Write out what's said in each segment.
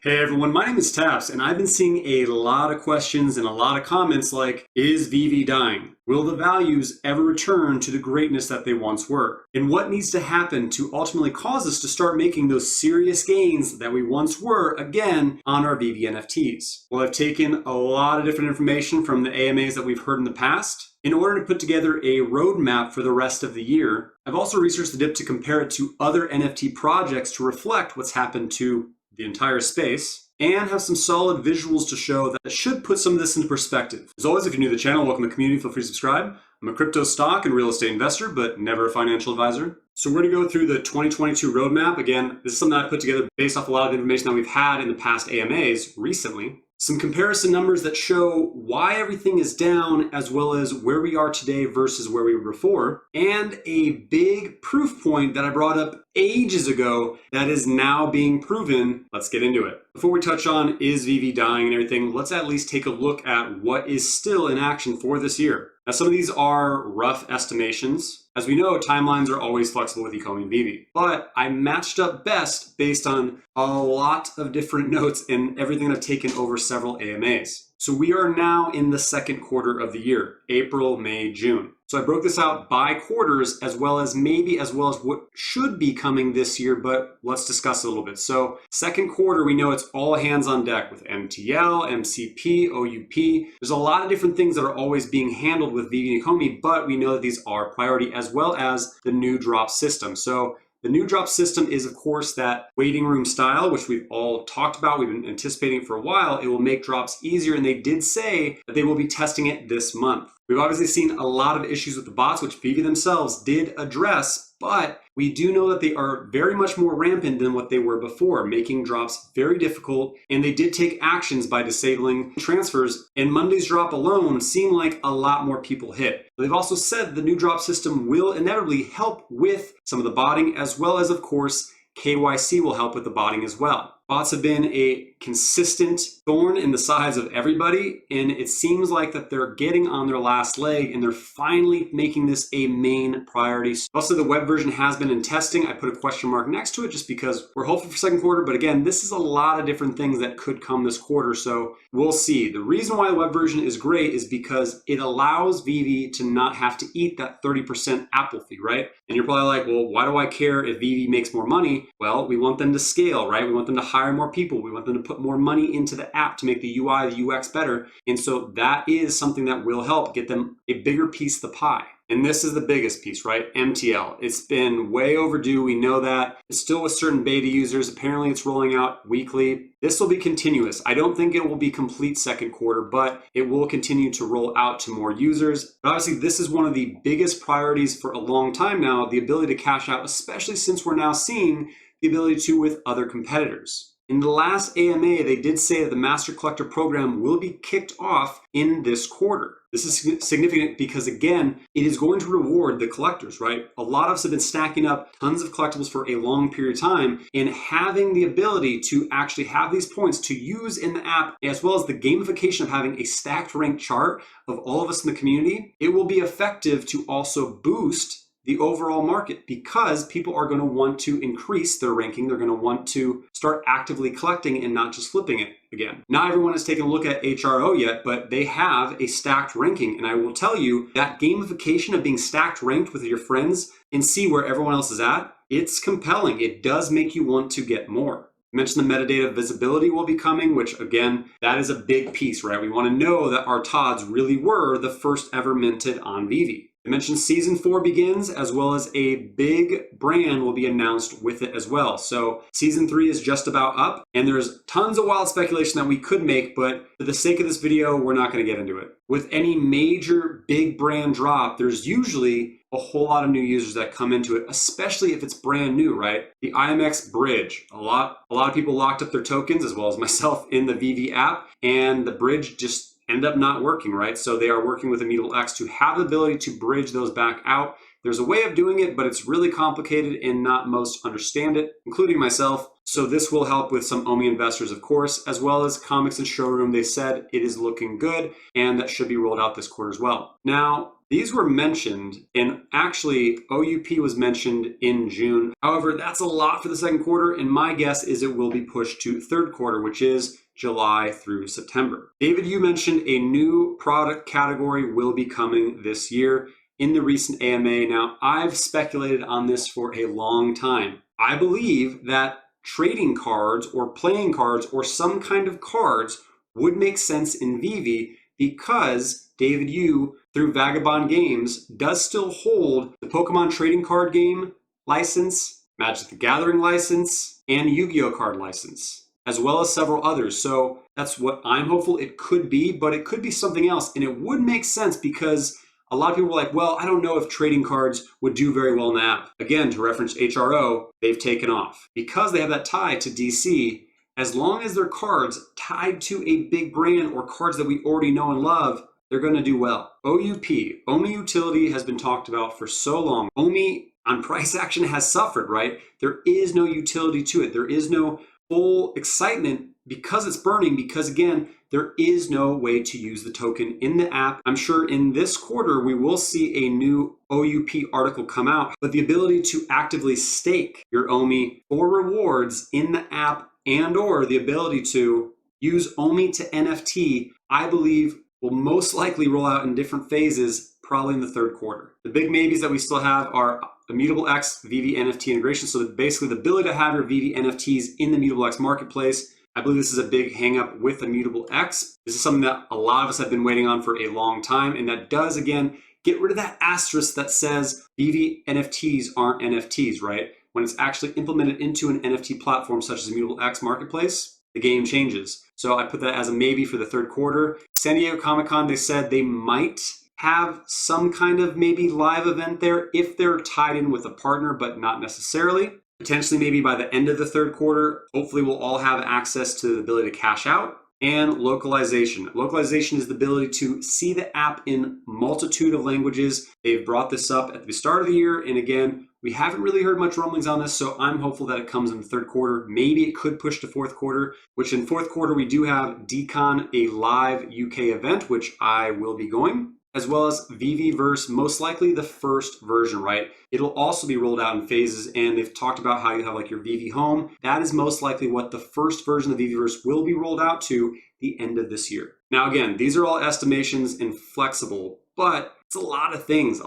Hey everyone, my name is Taps, and I've been seeing a lot of questions and a lot of comments like, is Veve dying? Will the values ever return to the greatness that they once were? And what needs to happen to ultimately cause us to start making those serious gains that we once were again on our Veve NFTs? Well, I've taken a lot of different information from the AMAs that we've heard in the past in order to put together a roadmap for the rest of the year. I've also researched the dip to compare it to other NFT projects to reflect what's happened to the entire space, and have some solid visuals to show that should put some of this into perspective. As always, if you're new to the channel, welcome to the community, feel free to subscribe. I'm a crypto stock and real estate investor, but never a financial advisor. So we're going to go through the 2022 roadmap. Again, this is something that I put together based off a lot of information that we've had in the past AMAs recently. Some comparison numbers that show why everything is down, as well as where we are today versus where we were before, and a big proof point that I brought up ages ago that is now being proven. Let's get into it. Before we touch on is Veve dying and everything, let's at least take a look at what is still in action for this year. Now, some of these are rough estimations. As we know, timelines are always flexible with Ecomi and Veve, but I matched up best based on a lot of different notes and everything I've taken over several AMAs. So we are now in the second quarter of the year, April, May, June. So I broke this out by quarters as well as what should be coming this year, but let's discuss it a little bit. So second quarter, we know it's all hands on deck with MTL, MCP, OUP. There's a lot of different things that are always being handled with Veve and Ecomi, but we know that these are priority, as well as the new drop system. So the new drop system is, of course, that waiting room style, which we've all talked about. We've been anticipating for a while. It will make drops easier, and they did say that they will be testing it this month. We've obviously seen a lot of issues with the bots, which Veve themselves did address, but we do know that they are very much more rampant than what they were before, making drops very difficult, and they did take actions by disabling transfers, and Monday's drop alone seemed like a lot more people hit. They've also said the new drop system will inevitably help with some of the botting, as well as, of course, KYC will help with the botting as well. Bots have been a consistent thorn in the sides of everybody, and it seems like that they're getting on their last leg and they're finally making this a main priority. Also, the web version has been in testing. I put a question mark next to it just because we're hopeful for second quarter, but again, this is a lot of different things that could come this quarter, so we'll see. The reason why the web version is great is because it allows Veve to not have to eat that 30% Apple fee, right? And you're probably like, well, why do I care if Veve makes more money? Well, we want them to scale, right? We want them to hire more people. We want them to put more money into the app to make the UI, the UX better. And so that is something that will help get them a bigger piece of the pie. And this is the biggest piece, right? MTL. It's been way overdue. We know that. It's still with certain beta users. Apparently it's rolling out weekly. This will be continuous. I don't think it will be complete second quarter, but it will continue to roll out to more users. But obviously this is one of the biggest priorities for a long time now, the ability to cash out, especially since we're now seeing the ability to with other competitors. In the last AMA, they did say that the Master Collector program will be kicked off in this quarter. This is significant because, again, it is going to reward the collectors, right? A lot of us have been stacking up tons of collectibles for a long period of time, and having the ability to actually have these points to use in the app, as well as the gamification of having a stacked rank chart of all of us in the community, it will be effective to also boost the overall market, because people are going to want to increase their ranking. They're going to want to start actively collecting and not just flipping it again. Not everyone has taken a look at HRO yet, but they have a stacked ranking. And I will tell you that gamification of being stacked ranked with your friends and see where everyone else is at, it's compelling. It does make you want to get more. I mentioned the metadata visibility will be coming, which again, that is a big piece, right? We want to know that our TODs really were the first ever minted on Veve. I mentioned season 4 begins, as well as a big brand will be announced with it as well. So season 3 is just about up, and there's tons of wild speculation that we could make, but for the sake of this video, we're not going to get into it. With any major big brand drop, there's usually a whole lot of new users that come into it, especially if it's brand new, right? The IMX bridge, a lot of people locked up their tokens, as well as myself, in the Veve app, and the bridge just end up not working, right? So they are working with Immutable X to have the ability to bridge those back out. There's a way of doing it, but it's really complicated and not most understand it, including myself. So this will help with some OMI investors, of course, as well as Comics and Showroom. They said it is looking good, and that should be rolled out this quarter as well. Now, These were mentioned, and actually OUP was mentioned in June. However, that's a lot for the second quarter, and my guess is it will be pushed to third quarter, which is July through September. David, you mentioned a new product category will be coming this year in the recent AMA. Now, I've speculated on this for a long time. I believe that trading cards or playing cards or some kind of cards would make sense in Veve because David Yu, through Vagabond Games, does still hold the Pokemon trading card game license, Magic the Gathering license, and Yu-Gi-Oh card license, as well as several others. So that's what I'm hopeful it could be, but it could be something else. And it would make sense because a lot of people were like, well, I don't know if trading cards would do very well in the app. Again, to reference HRO, they've taken off. Because they have that tie to DC, as long as they're cards tied to a big brand or cards that we already know and love, they're going to do well. OUP, OMI utility, has been talked about for so long. OMI on price action has suffered, right? There is no utility to it. There is no full excitement because it's burning, because again, there is no way to use the token in the app. I'm sure in this quarter, we will see a new OUP article come out, but the ability to actively stake your OMI for rewards in the app and or the ability to use OMI to NFT, I believe will most likely roll out in different phases, probably in the third quarter. The big maybes that we still have are Immutable X Veve NFT integration. So basically the ability to have your Veve NFTs in the Immutable X Marketplace. I believe this is a big hang up with Immutable X. This is something that a lot of us have been waiting on for a long time. And that does, again, get rid of that asterisk that says Veve NFTs aren't NFTs, right? When it's actually implemented into an NFT platform such as Immutable X Marketplace, the game changes. So I put that as a maybe for the third quarter. San Diego Comic-Con, they said they might have some kind of maybe live event there if they're tied in with a partner, but not necessarily. Potentially maybe by the end of the third quarter, hopefully we'll all have access to the ability to cash out. And localization. Localization is the ability to see the app in multitude of languages. They've brought this up at the start of the year. And again, we haven't really heard much rumblings on this, so I'm hopeful that it comes in the third quarter. Maybe it could push to fourth quarter, which in fourth quarter, we do have Decon, a live UK event, which I will be going, as well as VeveVerse, most likely the first version, right? It'll also be rolled out in phases, and they've talked about how you have like your Veve Home. That is most likely what the first version of VeveVerse will be rolled out to the end of this year. Now, again, these are all estimations and flexible, but it's a lot of things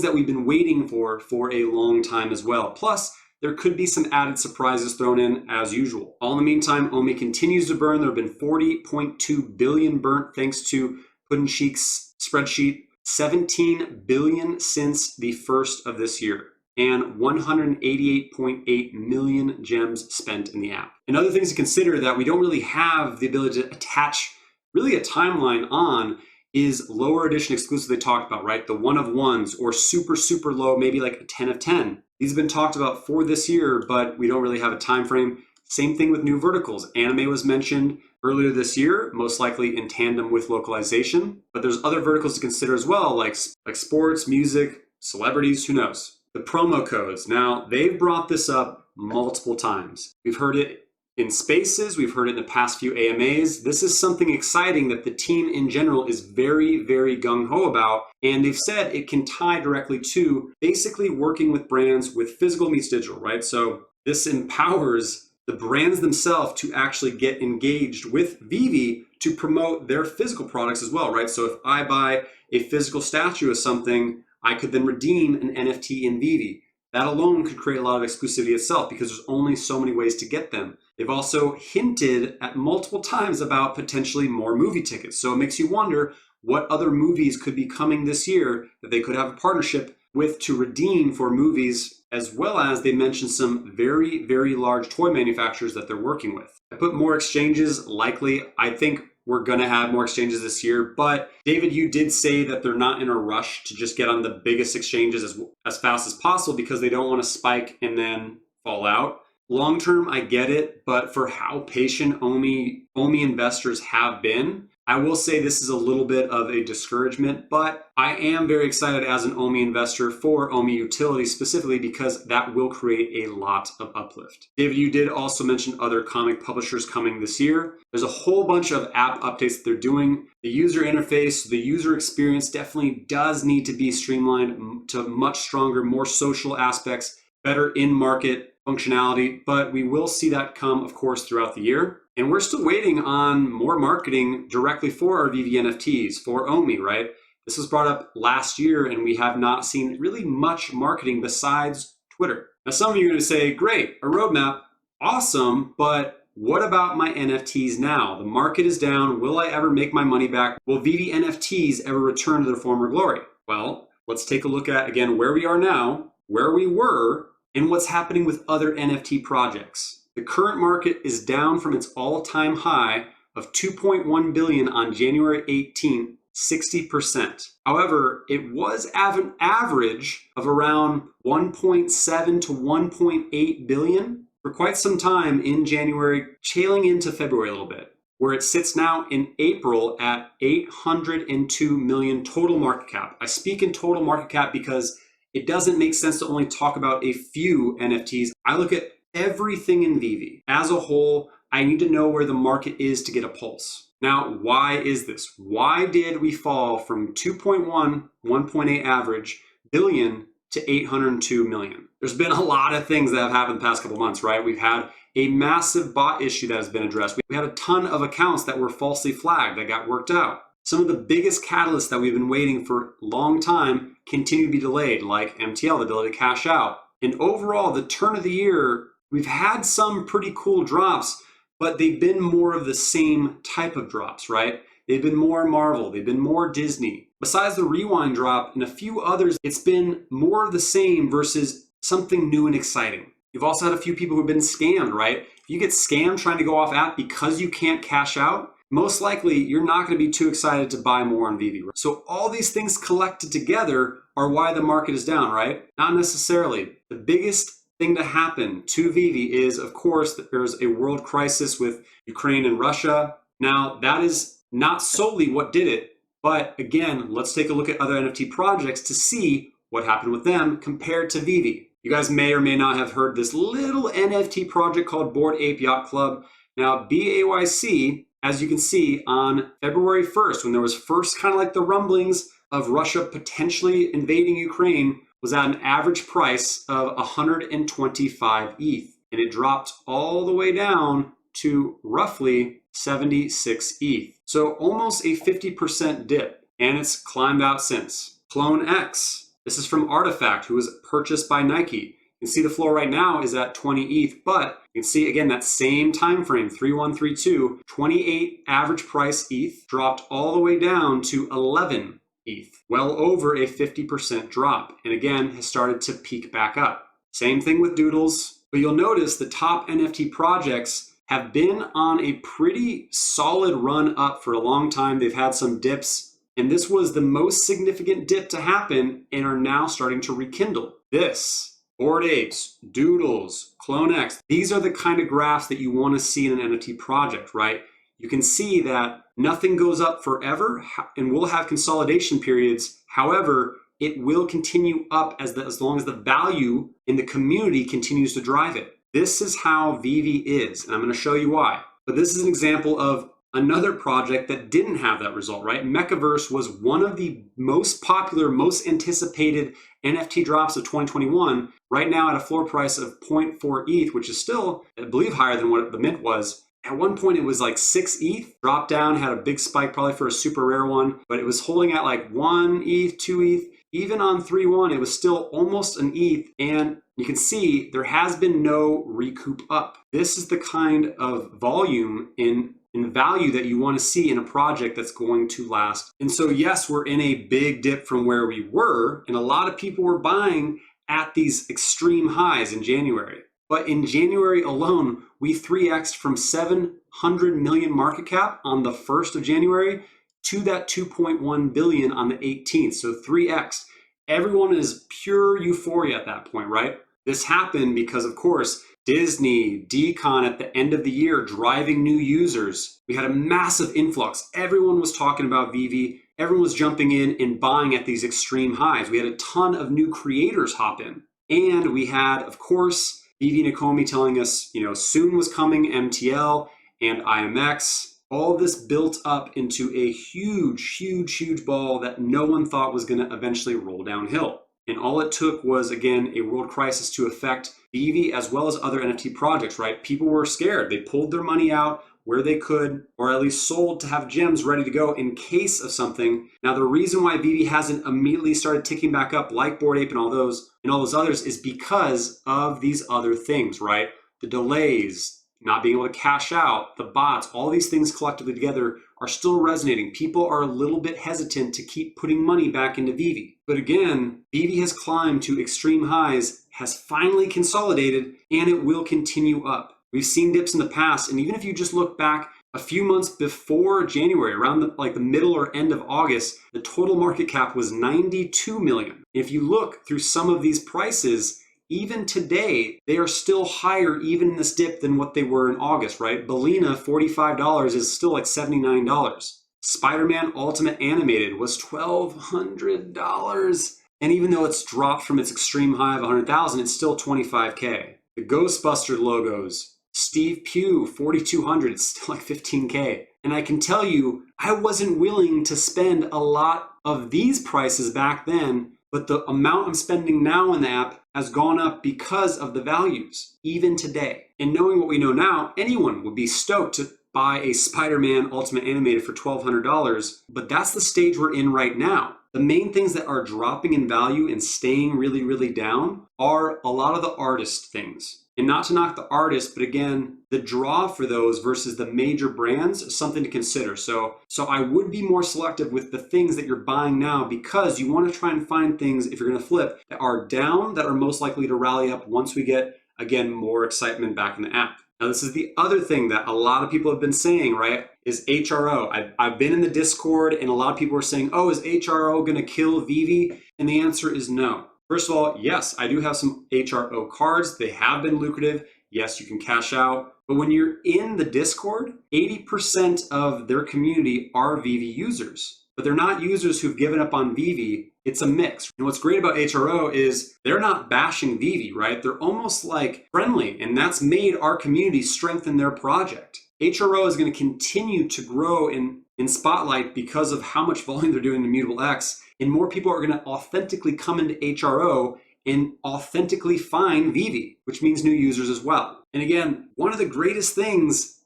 that we've been waiting for a long time as well. Plus, there could be some added surprises thrown in as usual. All in the meantime, OMI continues to burn. There have been 40.2 billion burnt thanks to Puddincheek's spreadsheet, 17 billion since the first of this year, and 188.8 million gems spent in the app. And other things to consider that we don't really have the ability to attach really a timeline on is lower edition exclusive they talked about, right? The one of ones or super, super low, maybe like a 10 of 10. These have been talked about for this year, but we don't really have a time frame. Same thing with new verticals. Anime was mentioned earlier this year, most likely in tandem with localization. But there's other verticals to consider as well, like sports, music, celebrities, who knows? The promo codes. Now, they've brought this up multiple times. We've heard it in spaces, we've heard it in the past few AMAs. This is something exciting that the team in general is very, very gung-ho about. And they've said it can tie directly to basically working with brands with physical meets digital, right? So this empowers the brands themselves to actually get engaged with Veve to promote their physical products as well, right? So if I buy a physical statue of something, I could then redeem an NFT in Veve. That alone could create a lot of exclusivity itself because there's only so many ways to get them. They've also hinted at multiple times about potentially more movie tickets. So it makes you wonder what other movies could be coming this year that they could have a partnership with to redeem for movies, as well as they mentioned some very, very large toy manufacturers that they're working with. I put more exchanges likely. I think we're going to have more exchanges this year, but David, you did say that they're not in a rush to just get on the biggest exchanges as fast as possible because they don't want to spike and then fall out. Long term, I get it, but for how patient OMI investors have been, I will say this is a little bit of a discouragement, but I am very excited as an OMI investor for OMI utility specifically because that will create a lot of uplift. David, you did also mention other comic publishers coming this year. There's a whole bunch of app updates that they're doing. The user interface, the user experience definitely does need to be streamlined to much stronger, more social aspects, better in-market functionality, but we will see that come, of course, throughout the year. And we're still waiting on more marketing directly for our VV NFTs, for OMI, right? This was brought up last year, and we have not seen really much marketing besides Twitter. Now, some of you are going to say, great, a roadmap, awesome, but what about my NFTs now? The market is down. Will I ever make my money back? Will VV NFTs ever return to their former glory? Well, let's take a look at, again, where we are now, where we were, and what's happening with other NFT projects. The current market is down from its all-time high of 2.1 billion on January 18th, 60%. However, it was an average of around 1.7 to 1.8 billion for quite some time in January, trailing into February a little bit, where it sits now in April at 802 million total market cap. I speak in total market cap because it doesn't make sense to only talk about a few NFTs. I look at everything in VeVe. As a whole, I need to know where the market is to get a pulse. Now, why is this? Why did we fall from 2.1, 1.8 average billion to 802 million? There's been a lot of things that have happened the past couple months, right? We've had a massive bot issue that has been addressed. We had a ton of accounts that were falsely flagged that got worked out. Some of the biggest catalysts that we've been waiting for a long time continue to be delayed, like MTL, the ability to cash out. And overall, the turn of the year, we've had some pretty cool drops, but they've been more of the same type of drops, right? They've been more Marvel, they've been more Disney. Besides the Rewind drop and a few others, it's been more of the same versus something new and exciting. You've also had a few people who've been scammed, right? If you get scammed trying to go off app because you can't cash out, most likely you're not going to be too excited to buy more on VeVe. So all these things collected together are why the market is down, right? Not necessarily. The biggest thing to happen to VeVe is, of course, that there's a world crisis with Ukraine and Russia. Now, that is not solely what did it, but again, let's take a look at other NFT projects to see what happened with them compared to VeVe. You guys may or may not have heard this little NFT project called Bored Ape Yacht Club. Now, BAYC, as you can see, on February 1st, when there was first kind of like the rumblings of Russia potentially invading Ukraine, was at an average price of 125 ETH. And it dropped all the way down to roughly 76 ETH. So almost a 50% dip. And it's climbed out since. Clone X. This is from Artifact, who was purchased by Nike. You can see the floor right now is at 20 ETH, but you can see again that same time frame, 3132, 28 average price ETH dropped all the way down to 11 ETH, well over a 50% drop, and again has started to peak back up. Same thing with Doodles, but you'll notice the top NFT projects have been on a pretty solid run up for a long time. They've had some dips, and this was the most significant dip to happen and are now starting to rekindle. This Bored Apes, Doodles, Clone X. These are the kind of graphs that you want to see in an NFT project, right? You can see that nothing goes up forever and we'll have consolidation periods. However, it will continue up as long as the value in the community continues to drive it. This is how VeVe is, and I'm going to show you why. But this is an example of another project that didn't have that result, right? MechaVerse was one of the most popular, most anticipated NFT drops of 2021, right now at a floor price of 0.4 ETH, which is still, I believe, higher than what the mint was. At one point, it was like 6 ETH, dropped down, had a big spike probably for a super rare one, but it was holding at like 1 ETH, 2 ETH. Even on 3.1, it was still almost an ETH, and you can see there has been no recoup up. This is the kind of volume in value that you want to see in a project that's going to last. And so yes, we're in a big dip from where we were, and a lot of people were buying at these extreme highs in January. But in January alone, we 3x'd from 700 million market cap on the 1st of January to that 2.1 billion on the 18th. So 3x. Everyone is pure euphoria at that point, right? This happened because, of course, Disney, Decon at the end of the year driving new users. We had a massive influx. Everyone was talking about Veve. Everyone was jumping in and buying at these extreme highs. We had a ton of new creators hop in. And we had, of course, Veve and Ecomi telling us, soon was coming MTL and IMX. All this built up into a huge, huge, huge ball that no one thought was going to eventually roll downhill. And all it took was, again, a world crisis to affect Veve as well as other NFT projects, right? People were scared. They pulled their money out where they could, or at least sold to have gems ready to go in case of something. Now, the reason why Veve hasn't immediately started ticking back up like Bored Ape and all those others is because of these other things, right? The delays, not being able to cash out, the bots, all these things collectively together are still resonating. People are a little bit hesitant to keep putting money back into Veve. But again, Veve has climbed to extreme highs, has finally consolidated, and it will continue up. We've seen dips in the past, and even if you just look back a few months before January, around the middle or end of August, the total market cap was 92 million. If you look through some of these prices, even today, they are still higher even in this dip than what they were in August, right? Balena, $45 is still like $79. Spider-Man Ultimate Animated was $1,200. And even though it's dropped from its extreme high of 100,000, it's still 25K. The Ghostbuster logos, Steve Pugh, 4,200, it's still like 15K. And I can tell you, I wasn't willing to spend a lot of these prices back then, but the amount I'm spending now in the app has gone up because of the values, even today. And knowing what we know now, anyone would be stoked to buy a Spider-Man Ultimate Animated for $1,200, but that's the stage we're in right now. The main things that are dropping in value and staying really, really down are a lot of the artist things. And not to knock the artists, but again, the draw for those versus the major brands is something to consider. So I would be more selective with the things that you're buying now because you want to try and find things, if you're going to flip, that are down, that are most likely to rally up once we get, again, more excitement back in the app. Now, this is the other thing that a lot of people have been saying, right, is HRO. I've been in the Discord and a lot of people are saying, oh, is HRO going to kill Veve? And the answer is no. First of all, yes, I do have some HRO cards. They have been lucrative. Yes, you can cash out. But when you're in the Discord, 80% of their community are Veve users. But they're not users who've given up on Veve. It's a mix. And what's great about HRO is they're not bashing Veve, right? They're almost like friendly, and that's made our community strengthen their project. HRO is going to continue to grow in spotlight because of how much volume they're doing in Immutable X, and more people are going to authentically come into HRO and authentically find Veve, which means new users as well. And again, one of the greatest things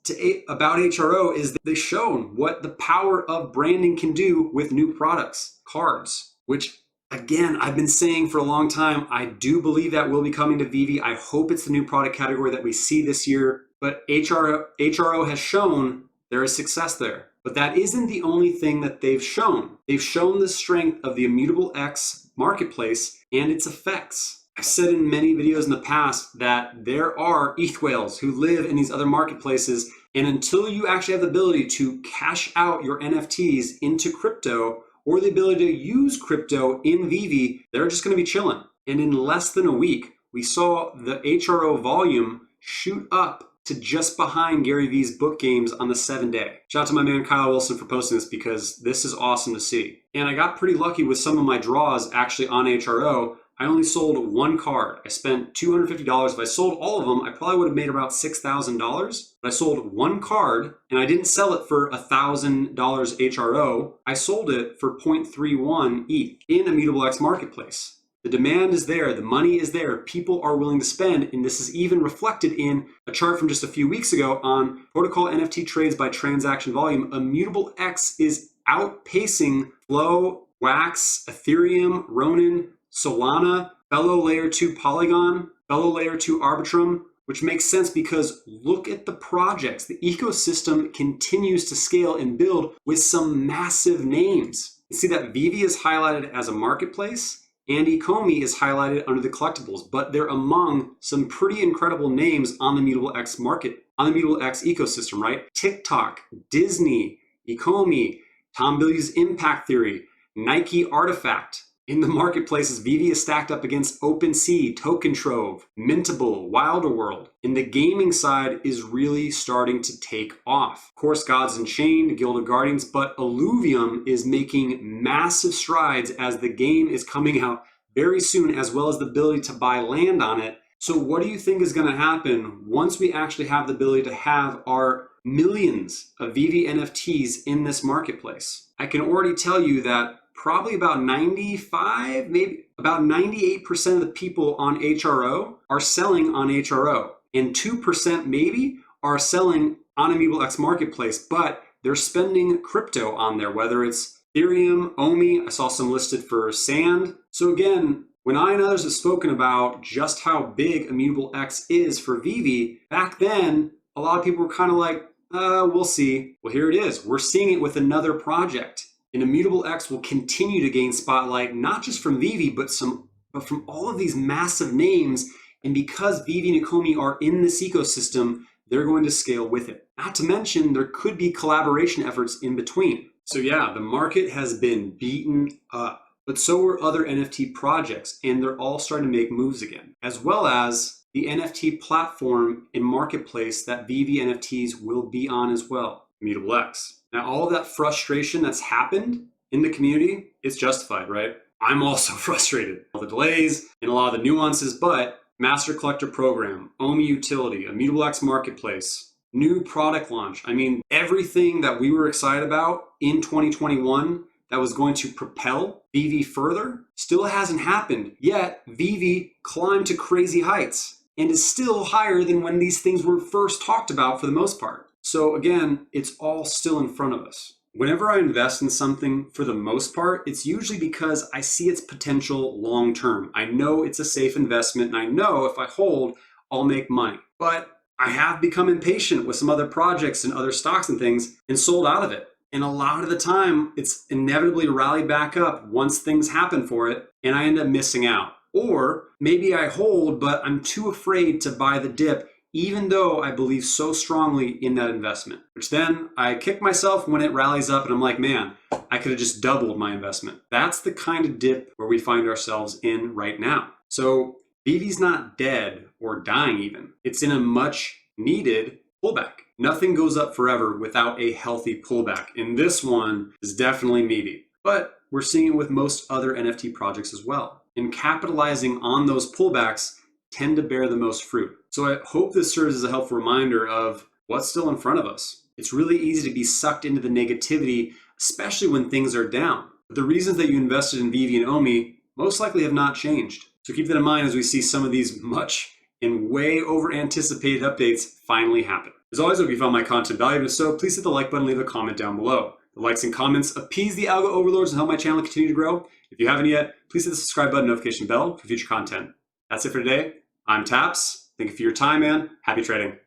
about HRO is that they've shown what the power of branding can do with new products, cards, which again, I've been saying for a long time, I do believe that will be coming to Veve. I hope it's the new product category that we see this year, but HRO has shown there is success there. But that isn't the only thing that they've shown. They've shown the strength of the Immutable X Marketplace and its effects. I've said in many videos in the past that there are Eth Whales who live in these other marketplaces, and until you actually have the ability to cash out your NFTs into crypto or the ability to use crypto in Veve, they're just going to be chilling. And in less than a week, we saw the HRO volume shoot up to just behind Gary Vee's book games on the 7-day. Shout out to my man Kyle Wilson for posting this because this is awesome to see. And I got pretty lucky with some of my draws actually on HRO. I only sold one card. I spent $250. If I sold all of them, I probably would have made about $6,000. But I sold one card and I didn't sell it for $1,000 HRO. I sold it for 0.31 ETH in Immutable X Marketplace. The demand is there, the money is there, people are willing to spend, and this is even reflected in a chart from just a few weeks ago on protocol NFT trades by transaction volume. Immutable X is outpacing Flow, Wax, Ethereum, Ronin, Solana, fellow layer 2 Polygon, fellow layer 2 Arbitrum, which makes sense because look at the projects. The ecosystem continues to scale and build with some massive names. You see that Veve is highlighted as a marketplace, and Ecomi is highlighted under the collectibles, but they're among some pretty incredible names on the Immutable X market, on the Immutable X ecosystem, right? TikTok, Disney, Ecomi, Tom Bilyeu's Impact Theory, Nike Artifact. In the marketplaces, Veve is stacked up against OpenSea, Token Trove, Mintable, Wilderworld. And the gaming side is really starting to take off. Of course, Gods Unchained, Guild of Guardians, but Illuvium is making massive strides as the game is coming out very soon, as well as the ability to buy land on it. So what do you think is going to happen once we actually have the ability to have our millions of Veve NFTs in this marketplace? I can already tell you that probably about 95, maybe about 98% of the people on HRO are selling on HRO, and 2% maybe are selling on Immutable X Marketplace, but they're spending crypto on there, whether it's Ethereum, Omi. I saw some listed for Sand. So again, when I and others have spoken about just how big Immutable X is for Veve, back then, a lot of people were kind of like, we'll see. Well, here it is. We're seeing it with another project. And Immutable X will continue to gain spotlight, not just from Veve, but from all of these massive names. And because Veve and Ecomi are in this ecosystem, they're going to scale with it. Not to mention, there could be collaboration efforts in between. So yeah, the market has been beaten up, but so are other NFT projects, and they're all starting to make moves again, as well as the NFT platform and marketplace that Veve NFTs will be on as well, Immutable X. Now, all of that frustration that's happened in the community, it's justified, right? I'm also frustrated. All the delays and a lot of the nuances, but Master Collector Program, Omi Utility, Immutable X Marketplace, new product launch. I mean, everything that we were excited about in 2021 that was going to propel Veve further still hasn't happened. Yet, Veve climbed to crazy heights and is still higher than when these things were first talked about for the most part. So again, it's all still in front of us. Whenever I invest in something, for the most part, it's usually because I see its potential long term. I know it's a safe investment, and I know if I hold, I'll make money. But I have become impatient with some other projects and other stocks and things and sold out of it. And a lot of the time, it's inevitably rallied back up once things happen for it, and I end up missing out. Or maybe I hold, but I'm too afraid to buy the dip, even though I believe so strongly in that investment, which then I kick myself when it rallies up and I'm like, man, I could have just doubled my investment. That's the kind of dip where we find ourselves in right now. So Veve's not dead or dying even. It's in a much needed pullback. Nothing goes up forever without a healthy pullback. And this one is definitely meaty, but we're seeing it with most other NFT projects as well. And capitalizing on those pullbacks tend to bear the most fruit. So I hope this serves as a helpful reminder of what's still in front of us. It's really easy to be sucked into the negativity, especially when things are down. But the reasons that you invested in Veve and Omi most likely have not changed. So keep that in mind as we see some of these much and way over anticipated updates finally happen. As always, if you found my content valuable, if so, please hit the like button, leave a comment down below. The likes and comments appease the algo overlords and help my channel continue to grow. If you haven't yet, please hit the subscribe button, notification bell for future content. That's it for today. I'm Taps. Thank you for your time, man. Happy trading.